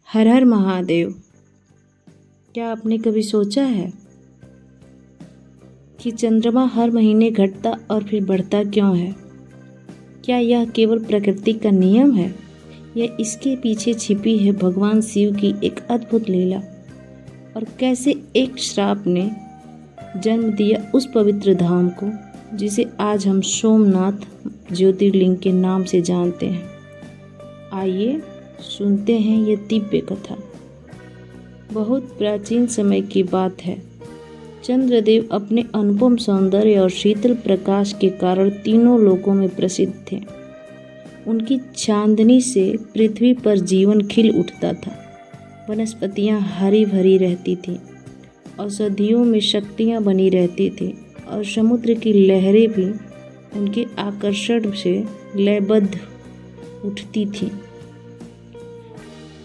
हर हर महादेव। क्या आपने कभी सोचा है कि चंद्रमा हर महीने घटता और फिर बढ़ता क्यों है? क्या यह केवल प्रकृति का नियम है या इसके पीछे छिपी है भगवान शिव की एक अद्भुत लीला? और कैसे एक श्राप ने जन्म दिया उस पवित्र धाम को जिसे आज हम सोमनाथ ज्योतिर्लिंग के नाम से जानते हैं? आइए सुनते हैं ये दिव्य कथा। बहुत प्राचीन समय की बात है। चंद्रदेव अपने अनुपम सौंदर्य और शीतल प्रकाश के कारण तीनों लोकों में प्रसिद्ध थे। उनकी चांदनी से पृथ्वी पर जीवन खिल उठता था। वनस्पतियां हरी भरी रहती थीं, औषधियों में शक्तियां बनी रहती थीं और समुद्र की लहरें भी उनके आकर्षण से लयबद्ध उठती थीं।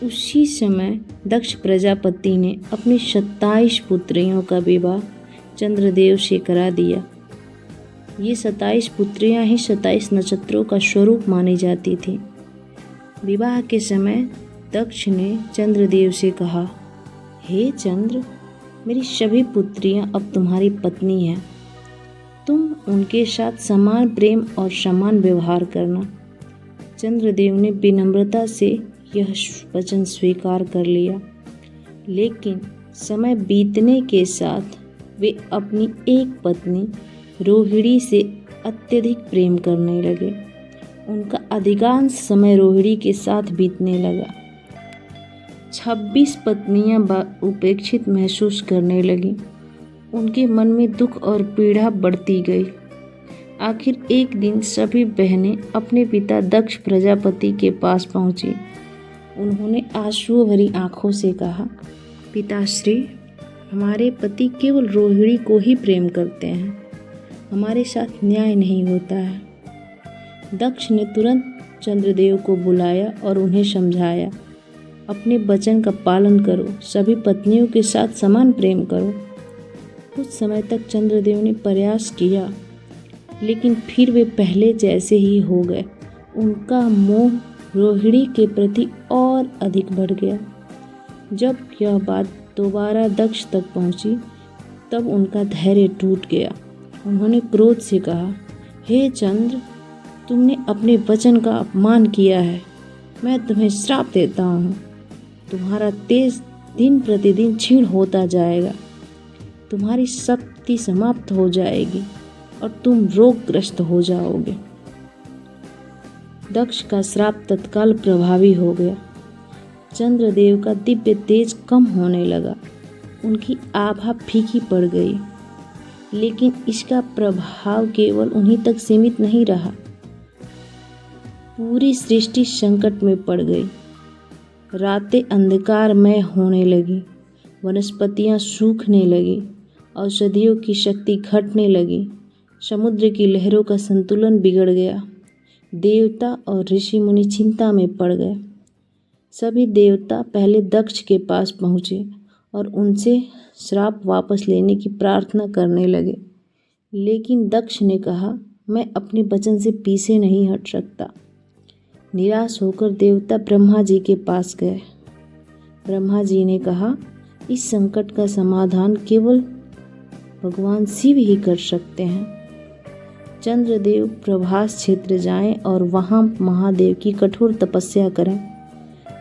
उसी समय दक्ष प्रजापति ने अपनी 27 पुत्रियों का विवाह चंद्रदेव से करा दिया। ये 27 पुत्रियां ही 27 नक्षत्रों का स्वरूप मानी जाती थीं। विवाह के समय दक्ष ने चंद्रदेव से कहा, हे चंद्र, मेरी सभी पुत्रियां अब तुम्हारी पत्नी हैं। तुम उनके साथ समान प्रेम और समान व्यवहार करना। चंद्रदेव ने विनम्रता से यह वचन स्वीकार कर लिया, लेकिन समय बीतने के साथ वे अपनी एक पत्नी रोहिणी से अत्यधिक प्रेम करने लगे। उनका अधिकांश समय रोहिणी के साथ बीतने लगा। 26 पत्नियां उपेक्षित महसूस करने लगीं। उनके मन में दुख और पीड़ा बढ़ती गई। आखिर एक दिन सभी बहनें अपने पिता दक्ष प्रजापति के पास पहुंची। उन्होंने आंसुओं भरी आंखों से कहा, पिताश्री, हमारे पति केवल रोहिणी को ही प्रेम करते हैं। हमारे साथ न्याय नहीं होता है। दक्ष ने तुरंत चंद्रदेव को बुलाया और उन्हें समझाया, अपने वचन का पालन करो, सभी पत्नियों के साथ समान प्रेम करो। कुछ समय तक चंद्रदेव ने प्रयास किया, लेकिन फिर वे पहले जैसे ही हो गए। उनका मोह रोहिणी के प्रति और अधिक बढ़ गया। जब यह बात दोबारा दक्ष तक पहुंची, तब उनका धैर्य टूट गया। उन्होंने क्रोध से कहा, हे चंद्र, तुमने अपने वचन का अपमान किया है। मैं तुम्हें श्राप देता हूँ। तुम्हारा तेज दिन प्रतिदिन क्षीण होता जाएगा। तुम्हारी शक्ति समाप्त हो जाएगी और तुम रोगग्रस्त हो जाओगे। दक्ष का श्राप तत्काल प्रभावी हो गया। चंद्रदेव का दिव्य तेज कम होने लगा। उनकी आभा फीकी पड़ गई। लेकिन इसका प्रभाव केवल उन्हीं तक सीमित नहीं रहा। पूरी सृष्टि संकट में पड़ गई। रातें अंधकारमय होने लगी। वनस्पतियां सूखने लगी। औषधियों की शक्ति घटने लगी। समुद्र की लहरों का संतुलन बिगड़ गया। देवता और ऋषि मुनि चिंता में पड़ गए। सभी देवता पहले दक्ष के पास पहुँचे और उनसे श्राप वापस लेने की प्रार्थना करने लगे। लेकिन दक्ष ने कहा, मैं अपने वचन से पीछे नहीं हट सकता। निराश होकर देवता ब्रह्मा जी के पास गए। ब्रह्मा जी ने कहा, इस संकट का समाधान केवल भगवान शिव ही कर सकते हैं। चंद्रदेव प्रभास क्षेत्र जाएं और वहां महादेव की कठोर तपस्या करें।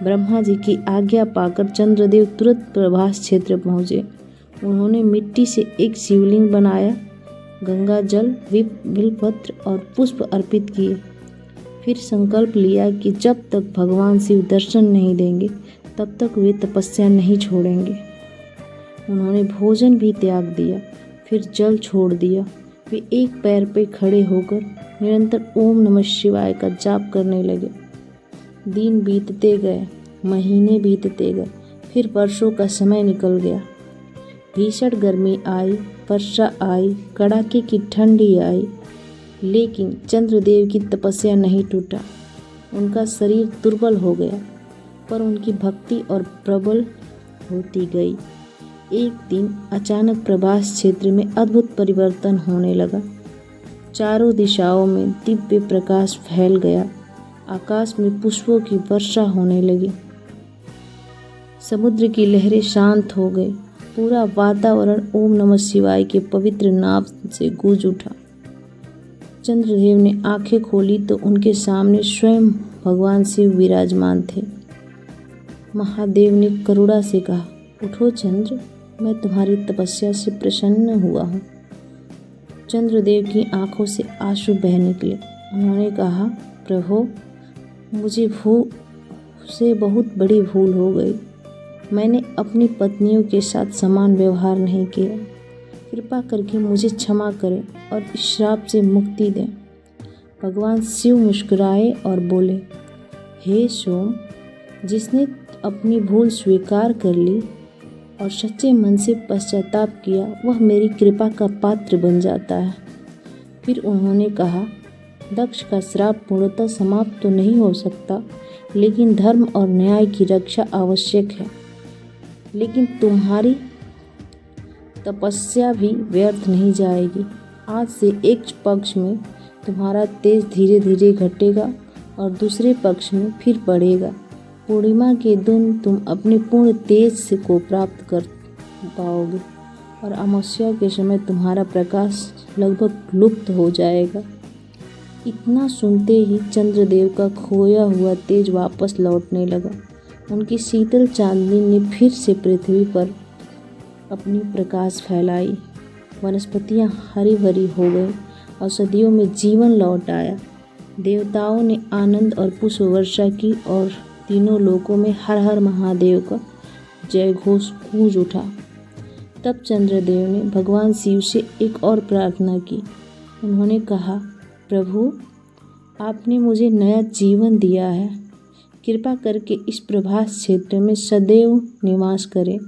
ब्रह्मा जी की आज्ञा पाकर चंद्रदेव तुरंत प्रभास क्षेत्र पहुँचे। उन्होंने मिट्टी से एक शिवलिंग बनाया, गंगा जल, बिल्वपत्र और पुष्प अर्पित किए। फिर संकल्प लिया कि जब तक भगवान शिव दर्शन नहीं देंगे तब तक वे तपस्या नहीं छोड़ेंगे। उन्होंने भोजन भी त्याग दिया, फिर जल छोड़ दिया। वे एक पैर पर खड़े होकर निरंतर ओम नमः शिवाय का जाप करने लगे। दिन बीतते गए, महीने बीतते गए, फिर वर्षों का समय निकल गया। भीषण गर्मी आई, वर्षा आई, कड़ाके की ठंडी आई, लेकिन चंद्रदेव की तपस्या नहीं टूटा। उनका शरीर दुर्बल हो गया, पर उनकी भक्ति और प्रबल होती गई। एक दिन अचानक प्रभास क्षेत्र में अद्भुत परिवर्तन होने लगा। चारों दिशाओं में दिव्य प्रकाश फैल गया। आकाश में पुष्पों की वर्षा होने लगी। समुद्र की लहरें शांत हो गई। पूरा वातावरण ओम नमः शिवाय के पवित्र नाम से गूंज उठा। चंद्रदेव ने आंखें खोली तो उनके सामने स्वयं भगवान शिव विराजमान थे। महादेव ने करुणा से कहा, उठो चंद्र, मैं तुम्हारी तपस्या से प्रसन्न हुआ हूँ। चंद्रदेव की आंखों से आंसू बह निकले। उन्होंने कहा, प्रभु, मुझसे बहुत बड़ी भूल हो गई। मैंने अपनी पत्नियों के साथ समान व्यवहार नहीं किया। कृपा करके मुझे क्षमा करें और इस श्राप से मुक्ति दें। भगवान शिव मुस्कुराए और बोले, हे सोम, जिसने अपनी भूल स्वीकार कर ली और सच्चे मन से पश्चाताप किया, वह मेरी कृपा का पात्र बन जाता है। फिर उन्होंने कहा, दक्ष का श्राप पूर्णतः समाप्त तो नहीं हो सकता, लेकिन धर्म और न्याय की रक्षा आवश्यक है। लेकिन तुम्हारी तपस्या भी व्यर्थ नहीं जाएगी। आज से एक पक्ष में तुम्हारा तेज धीरे धीरे घटेगा और दूसरे पक्ष में फिर बढ़ेगा। पूर्णिमा के दिन तुम अपने पूर्ण तेज को प्राप्त कर पाओगे और अमावस्या के समय तुम्हारा प्रकाश लगभग लुप्त हो जाएगा। इतना सुनते ही चंद्रदेव का खोया हुआ तेज वापस लौटने लगा। उनकी शीतल चांदनी ने फिर से पृथ्वी पर अपनी प्रकाश फैलाई। वनस्पतियां हरी भरी हो गई और सदियों में जीवन लौट आया। देवताओं ने आनंद और पुष्प वर्षा की और तीनों लोकों में हर हर महादेव का जय घोष गूंज उठा। तब चंद्रदेव ने भगवान शिव से एक और प्रार्थना की। उन्होंने कहा, प्रभु, आपने मुझे नया जीवन दिया है। कृपा करके इस प्रभास क्षेत्र में सदैव निवास करें,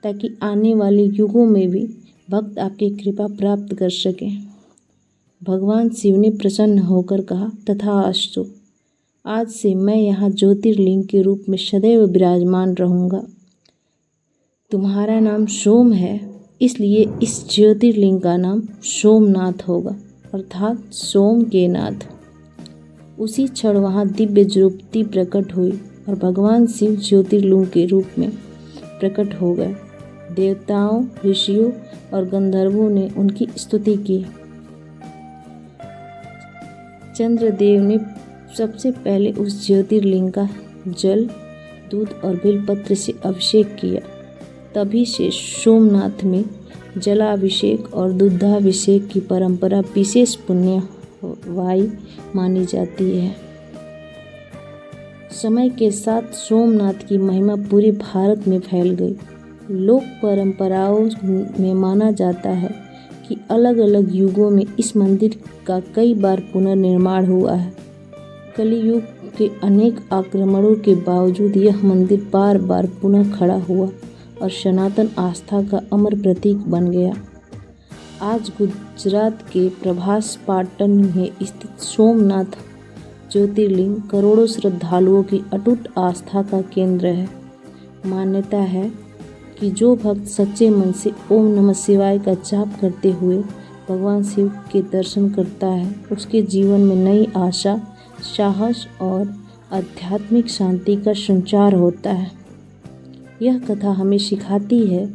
ताकि आने वाले युगों में भी भक्त आपकी कृपा प्राप्त कर सकें। भगवान शिव ने प्रसन्न होकर कहा, तथास्तु। आज से मैं यहाँ ज्योतिर्लिंग के रूप में सदैव विराजमान रहूँगा। तुम्हारा नाम सोम है, इसलिए इस ज्योतिर्लिंग का नाम सोमनाथ होगा, अर्थात सोम के नाथ। उसी क्षण वहाँ दिव्य ज्योति प्रकट हुई और भगवान शिव ज्योतिर्लिंग के रूप में प्रकट हो गए। देवताओं, ऋषियों और गंधर्वों ने उनकी स्तुति की। चंद्रदेव ने सबसे पहले उस ज्योतिर्लिंग का जल, दूध और बेलपत्र से अभिषेक किया। तभी से सोमनाथ में जलाभिषेक और दुग्धाभिषेक की परंपरा विशेष पुण्यवाही मानी जाती है। समय के साथ सोमनाथ की महिमा पूरे भारत में फैल गई। लोक परंपराओं में माना जाता है कि अलग अलग युगों में इस मंदिर का कई बार पुनर्निर्माण हुआ है। कलियुग के अनेक आक्रमणों के बावजूद यह मंदिर बार बार पुनः खड़ा हुआ और सनातन आस्था का अमर प्रतीक बन गया। आज गुजरात के प्रभास पाटन में स्थित सोमनाथ ज्योतिर्लिंग करोड़ों श्रद्धालुओं की अटूट आस्था का केंद्र है। मान्यता है कि जो भक्त सच्चे मन से ओम नमः शिवाय का जाप करते हुए भगवान शिव के दर्शन करता है, उसके जीवन में नई आशा, साहस और आध्यात्मिक शांति का संचार होता है। यह कथा हमें सिखाती है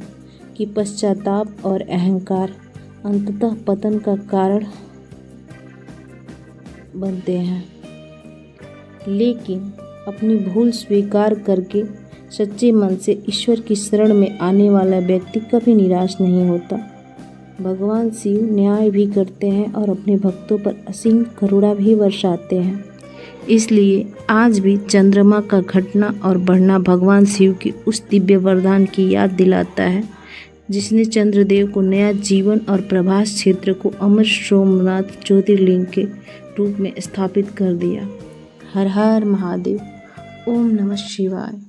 कि पश्चाताप और अहंकार अंततः पतन का कारण बनते हैं, लेकिन अपनी भूल स्वीकार करके सच्चे मन से ईश्वर की शरण में आने वाला व्यक्ति कभी निराश नहीं होता। भगवान शिव न्याय भी करते हैं और अपने भक्तों पर असीम करुणा भी बरसाते हैं। इसलिए आज भी चंद्रमा का घटना और बढ़ना भगवान शिव की उस दिव्य वरदान की याद दिलाता है, जिसने चंद्रदेव को नया जीवन और प्रभास क्षेत्र को अमर सोमनाथ ज्योतिर्लिंग के रूप में स्थापित कर दिया। हर हर महादेव। ओम नमः शिवाय।